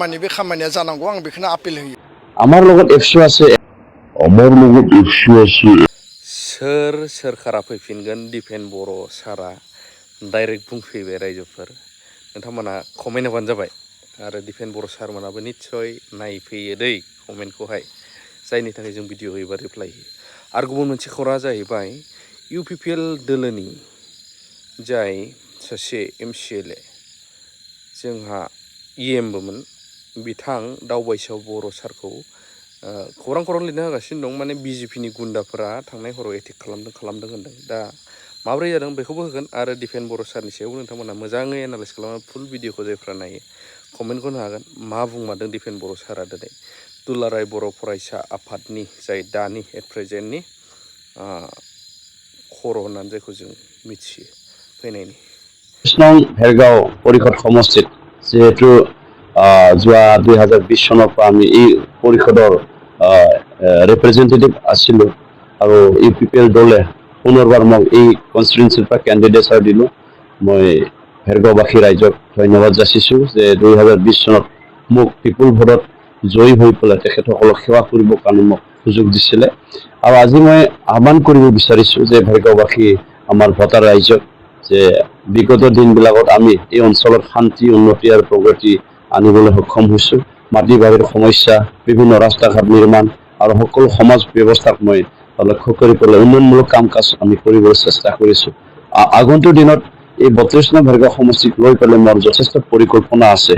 माने बे खामानिया जानांगौ आं बेखौनो आपिल होयो আমার লগত এফসু আছে सोर सोरखारा फैफिनगोन दिफेन बर' सारा डाइरेक्ट बुंफैबाय रायजोफोर नोंथांमोना कमेन्ट होबानो जाबाय आरो दिफेन बर' सारमोनाबो निस्सय नायफैयो दै कमेन्टखौहाय जायनि थाखाय जों भिडिअ होयोबा रिप्लाय होयो आरो गुबुन मोनसे खौराङा जाहैबाय इउपिपिएल दोलोनि जाय सासे एमसिएलए जोंहा इएमबोमोन बिथां दावबायसाव बर' सारखौ खौरां लिरनो होगासिनो दं माने बिजेपिनि गुन्दाफोरा थांनाय हराव एटेक खालामदों होनदों दा माब्रै जादों बेखौबो होगोन आरो दिफेन बर' सारनि सायाव नोंथांमोना मोजाङै एनालाइज खालामनानै फुल भिडिअखौ जायफ्रा नायो कमेन्टखौ होनो हागोन मा बुंमारदों दिफेन बर' सारा दिनै दुलाराय बर' फरायसा आफादनि जाय दानि एट प्रेजेन्टनि खर' होननानै जायखौ जों मिथियो फैनायनि কৃষ্ণং ভেৰগাঁও পৰিষদ সমষ্টিত যেহেতু যোৱা 2020 চনৰ পৰা আমি এই পৰিষদৰ ৰিপ্ৰেজেণ্টেটিভ আছিলোঁ আৰু ইউপিপিএল দলে পুনৰবাৰ মোক এই কনষ্টিটুৱেঞ্চিৰ পৰা কেণ্ডিডেটছাৰ দিলোঁ মই ভেৰগাঁওবাসী ৰাইজক ধন্যবাদ যাচিছোঁ যে 2020 চনত মোক পিপুল ভোটত জয়ী হৈ পেলাই তেখেতসকলক সেৱা কৰিবৰ কাৰণে মোক সুযোগ দিছিলে আৰু আজি মই আহ্বান কৰিব বিচাৰিছোঁ যে ভেৰগাঁওবাসী আমাৰ ভোটাৰ ৰাইজক যে বিগত দিনবিলাকত আমি এই অঞ্চলত শান্তি উন্নতি আৰু প্ৰগতি আনিবলৈ সক্ষম হৈছোঁ মাটি বাৰীৰ সমস্যা বিভিন্ন ৰাস্তা ঘাট নিৰ্মাণ আৰু সকলো সমাজ ব্যৱস্থাক মই লক্ষ্য কৰি পেলাই উন্নয়নমূলক কাম কাজ আমি কৰিবলৈ চেষ্টা কৰিছোঁ আগন্তুক দিনত এই 32 নং ভেৰগাঁও সমষ্টিক লৈ পেলাই মোৰ যথেষ্ট পৰিকল্পনা আছে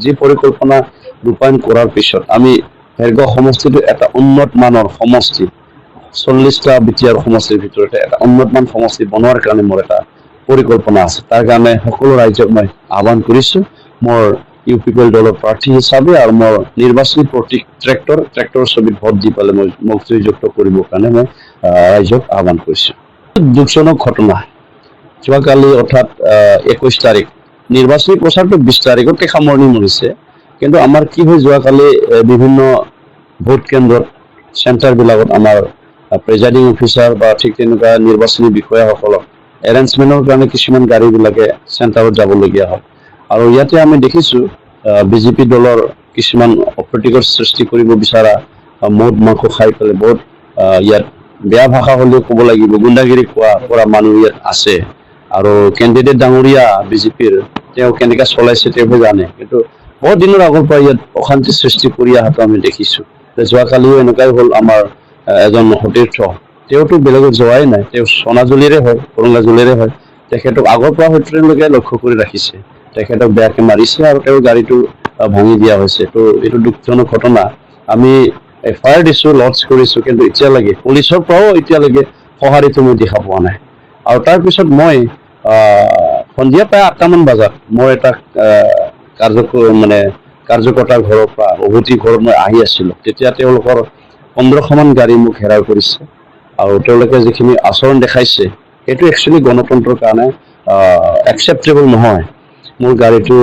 যি পৰিকল্পনা ৰূপায়ণ কৰাৰ পিছত আমি ভেৰগাঁও সমষ্টিটো এটা উন্নত মানৰ সমষ্টি 40টা বিটিআৰ সমষ্টিৰ ভিতৰতে এটা উন্নতমান সমষ্টি বনোৱাৰ কাৰণে মোৰ এটা পৰিকল্পনা আছে তাৰ কাৰণে সকলো ৰাইজক মই আহ্বান কৰিছোঁ মোৰ ইউপিপিএল দলৰ প্ৰাৰ্থী হিচাপে আৰু মোৰ নিৰ্বাচনী প্ৰতীক ট্ৰেক্টৰ ছবিত ভোট দি পেলাই মই মোক জয়যুক্ত কৰিবৰ কাৰণে মই ৰাইজক আহ্বান কৰিছোঁ দুখজনক ঘটনা যোৱাকালি অৰ্থাৎ 21 তাৰিখ নিৰ্বাচনী প্ৰচাৰটো 20 তাৰিখতে সামৰণি মৰিছে কিন্তু আমাৰ কি হয় যোৱাকালি বিভিন্ন ভোট কেন্দ্ৰত চেণ্টাৰবিলাকত আমাৰ প্ৰেজাইডিং অফিচাৰ বা ঠিক তেনেকুৱা নিৰ্বাচনী বিষয়াসকলক এৰেঞ্জমেণ্টৰ কাৰণে কিছুমান গাড়ীবিলাকে চেণ্টাৰত যাবলগীয়া হয় আৰু ইয়াতে আমি দেখিছোঁ বিজেপি দলৰ কিছুমান অপ্ৰীতিকৰ সৃষ্টি কৰিব বিচৰা মদ মাংস খাই পেলাই বহুত ইয়াত বেয়া ভাষা হ'লেও ক'ব লাগিব গুণ্ডাগিৰি কৰা মানুহ ইয়াত আছে আৰু কেণ্ডিডেট ডাঙৰীয়া বিজেপিৰ তেওঁ কেনেকৈ চলাইছে তেওঁহে জানে কিন্তু বহুত দিনৰ আগৰ পৰা ইয়াত অশান্তি সৃষ্টি কৰি অহাটো আমি দেখিছোঁ যোৱাকালিও এনেকুৱাই হ'ল আমাৰ এজন সতীৰ্থ তেওঁতো বেলেগত যোৱাই নাই তেওঁ সোণাজুলিৰে হয় কৰঙাজুলিৰে হয় তেখেতক আগৰ পৰা হয়তো লক্ষ্য কৰি ৰাখিছে তেখেতক বেয়াকৈ মাৰিছে আৰু তেওঁৰ গাড়ীটো ভাঙি দিয়া হৈছে তো এইটো দুখজনক ঘটনা আমি এফআইআৰ দিছোঁ লডজ কৰিছোঁ কিন্তু এতিয়ালৈকে পুলিচৰ পৰাও এতিয়ালৈকে সঁহাৰিটো মই দেখা পোৱা নাই আৰু তাৰপিছত মই সন্ধিয়া প্ৰায় 8টামান বজাত মই এটা কাৰ্যকৰ্তাৰ ঘৰৰ পৰা উভতি ঘৰত মই আহি আছিলোঁ তেতিয়া তেওঁলোকৰ 1500মান গাড়ী মোক ঘেৰাও কৰিছে আৰু তেওঁলোকে যিখিনি আচৰণ দেখাইছে সেইটো একচুৱেলি গণতন্ত্ৰৰ কাৰণে একচেপ্টেবল নহয় মোৰ গাড়ীটো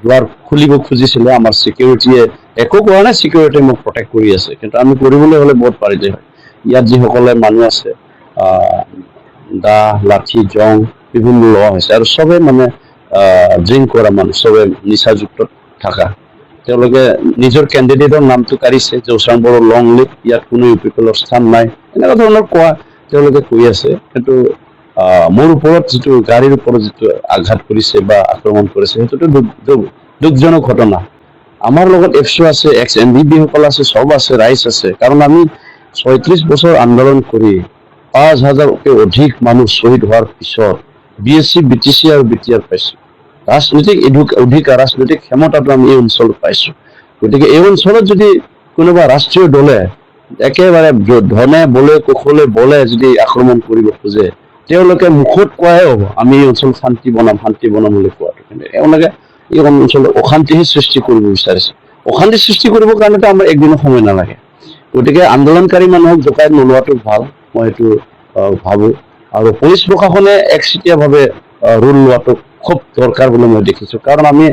দুৱাৰ খুলিব খুজিছিলে আমাৰ চিকিউৰিটিয়ে একো কোৱা নাই চিকিউৰিটিয়ে মোক প্ৰটেক্ট কৰি আছে কিন্তু আমি কৰিবলৈ হ'লে বহুত পাৰিলে হয় ইয়াত যিসকলে মানুহ আছে দা লাঠি জং বিভিন্ন লোৱা হৈছে আৰু চবে মানে ড্ৰিংক কৰা মানুহ চবে নিচাযুক্ত থকা তেওঁলোকে নিজৰ কেণ্ডিডেটৰ নামটো কাঢ়িছে জৌচাং বড়ো লং লিভ ইয়াত কোনো ইউপিপিএলৰ স্থান নাই এনেকুৱা ধৰণৰ কোৱা তেওঁলোকে কৈ আছে কিন্তু মোৰ ওপৰত যিটো গাড়ীৰ ওপৰত যিটো আঘাত কৰিছে বা আক্ৰমণ কৰিছে সেইটোতো দুখজনক ঘটনা আমাৰ লগত এফচু আছে এক্স এনডিবি সকল আছে সব আছে ৰাইজ আছে কাৰণ আমি 36 বছৰ আন্দোলন কৰি 5000তকৈ অধিক মানুহ শ্বহীদ হোৱাৰ পিছত বিএসসি বিটিসি আৰু বিটিআৰ পাইছোঁ ৰাজনৈতিক অধিকাৰ ৰাজনৈতিক ক্ষমতাটো আমি এই অঞ্চলত পাইছোঁ গতিকে এই অঞ্চলত যদি কোনোবা ৰাষ্ট্ৰীয় দলে একেবাৰে ধনে বলে কুশলে বলে যদি আক্ৰমণ কৰিব খোজে তেওঁলোকে মুখত কোৱাই হ'ব আমি এই অঞ্চল শান্তি বনাম বুলি কোৱাটো কিন্তু তেওঁলোকে এই অঞ্চলত অশান্তিহে সৃষ্টি কৰিব বিচাৰিছে অশান্তি সৃষ্টি কৰিবৰ কাৰণেতো আমাৰ একদিনো সময় নালাগে গতিকে আন্দোলনকাৰী মানুহক জোকাই নোলোৱাটো ভাল মই সেইটো ভাবোঁ আৰু পুলিচ প্ৰশাসনে একচিটিয়াভাৱে ৰুল লোৱাটো খুব দৰকাৰ বুলি মই দেখিছোঁ কাৰণ আমি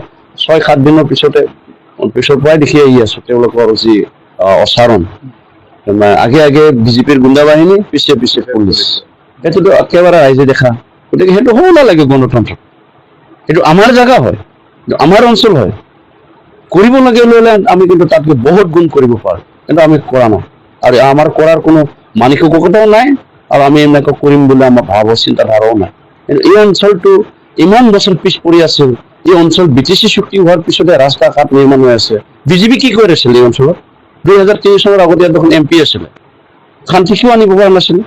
6-7 দিনৰ পিছৰ পৰাই দেখি আহি আছোঁ তেওঁলোকৰ যি অচাৰণ আগে বিজেপিৰ গুণ্ডা বাহিনী পিছে পুলিচ সেইটোতো একেবাৰে ৰাইজে দেখা গতিকে সেইটো হ'ব নালাগে গণতন্ত্ৰ সেইটো আমাৰ জেগা হয় আমাৰ অঞ্চল হয় কৰিব লাগে ল'লে আমি কিন্তু তাতকৈ বহুত গুণ কৰিব পাৰোঁ, কিন্তু আমি কৰা নাই। আৰু আমাৰ কৰাৰ কোনো মানসিকতাও নাই, আৰু আমি এনেকৈ কৰিম বুলি আমাৰ ভাৱ চিন্তাধাৰাও নাই। কিন্তু এই অঞ্চলটো ইমান বছৰ পিছ পৰি আছিল। এই অঞ্চল BTC চুক্তি হোৱাৰ পিছতে ৰাস্তা ঘাট নিৰ্মাণ হৈ আছে। বিজেপি কি কৰি আছিল এই অঞ্চলত? 2003 চনৰ আগতে ইয়াত দেখোন MP আছিলে, শান্তি কিয় আনিব পৰা নাছিলে?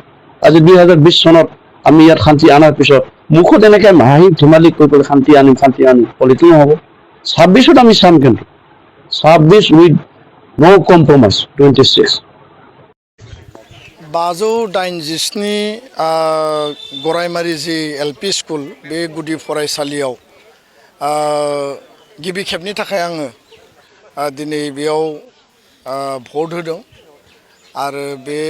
আজি 2020 চনত আমি ইয়াত শান্তি অনাৰ পিছত মুখত এনেকৈ হাঁহি ধেমালি কৈ পেলাই শান্তি আনিম পলিটিক নহ'ব। 26ত আমি চাম, কিন্তু 26 উইথ নো কম্প্ৰমাইজ 26। 587 गराइमारि जि LP स्कुल बे गुदि फरायसालियाव गिबि खेबनि थाखाय आङो दिनै बेयाव भट होदों। आरो बे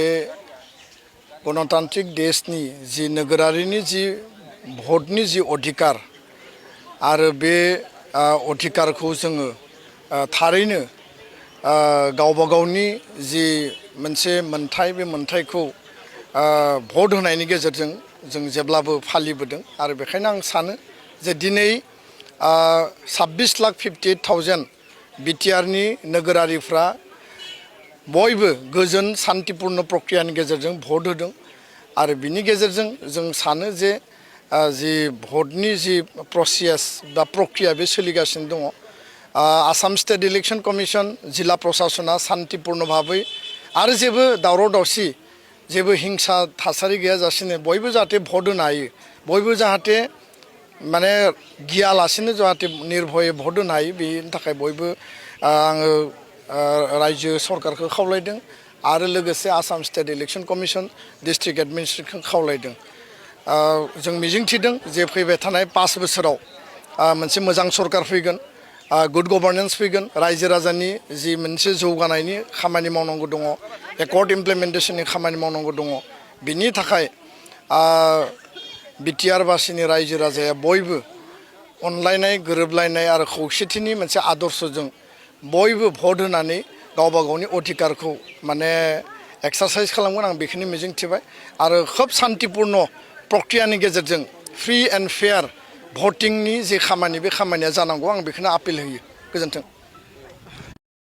गणतान्त्रिक देशनि जि नोगोरारिनि जि भटनि जि अधिकार, आरो बे अधिकारखौ जोङो थारैनो गावबा गावनि जि मोनसे मोन्थाय, बे मोन्थायखौ भट होनायनि गेजेरजों जों जेब्लाबो फालिबोदों। आरो बेखायनो आं सानो जे दिनै 26,58,000 बिटिआरनि नोगोरारिफ्रा बयबो गोजोन शान्तिपूर्ण प्रक्रियानि गेजेरजों भट होदों। आरो बिनि गेजेरजों जों सानो जे जि भटनि जि प्रसेस बा प्रक्रिया बे सोलिगासिनो दङ। आसाम स्टेट इलेक्शन कमिशन, जिल्ला प्रशासना शान्तिपूर्ण भाबै आरो जेबो दावराव दावसि, जेबो हिंसा थासारि गैयाजासेनो बयबो जाहाथे भट होनो हायो, बयबो जाहाथे माने गियालासेनो जाहाथे निर्भयै भट होनो हायो, बेनि थाखाय बयबो आङो रायजो सरकारखौ खावलायदों। आरो लोगोसे Assam state election commission, district एडमिनिस्ट्रेसनखौ खावलायदों। जों मिजिंथिदों जे फैबाय थानाय 5 बोसोराव मोनसे मोजां सरकार फैगोन, गुड गभर्नेन्स फैगोन, रायजो राजानि जि मोनसे जौगानायनि खामानि मावनांगौ दङ, एकर्ड इमप्लिमेन्टेसननि खामानि मावनांगौ दङ। बिनि थाखाय बिटिआर बासिनि रायजो राजाया बयबो अनलायनाय, गोरोबलायनाय आरो खौसेथिनि मोनसे आदर्शजों बयबो भट होनानै गावबा गावनि अधिकारखौ माने एक्सारसाइज खालामगोन, आं बेखौनो मिजिंथिबाय। आरो खोब शान्तिपूर्ण प्रक्रियानि गेजेरजों फ्रि एन्ड फेयार भटिंनि जे खामानि, बे खामानिया जानांगौ, आं बेखौनो आपिल होयो। गोजोन्थों।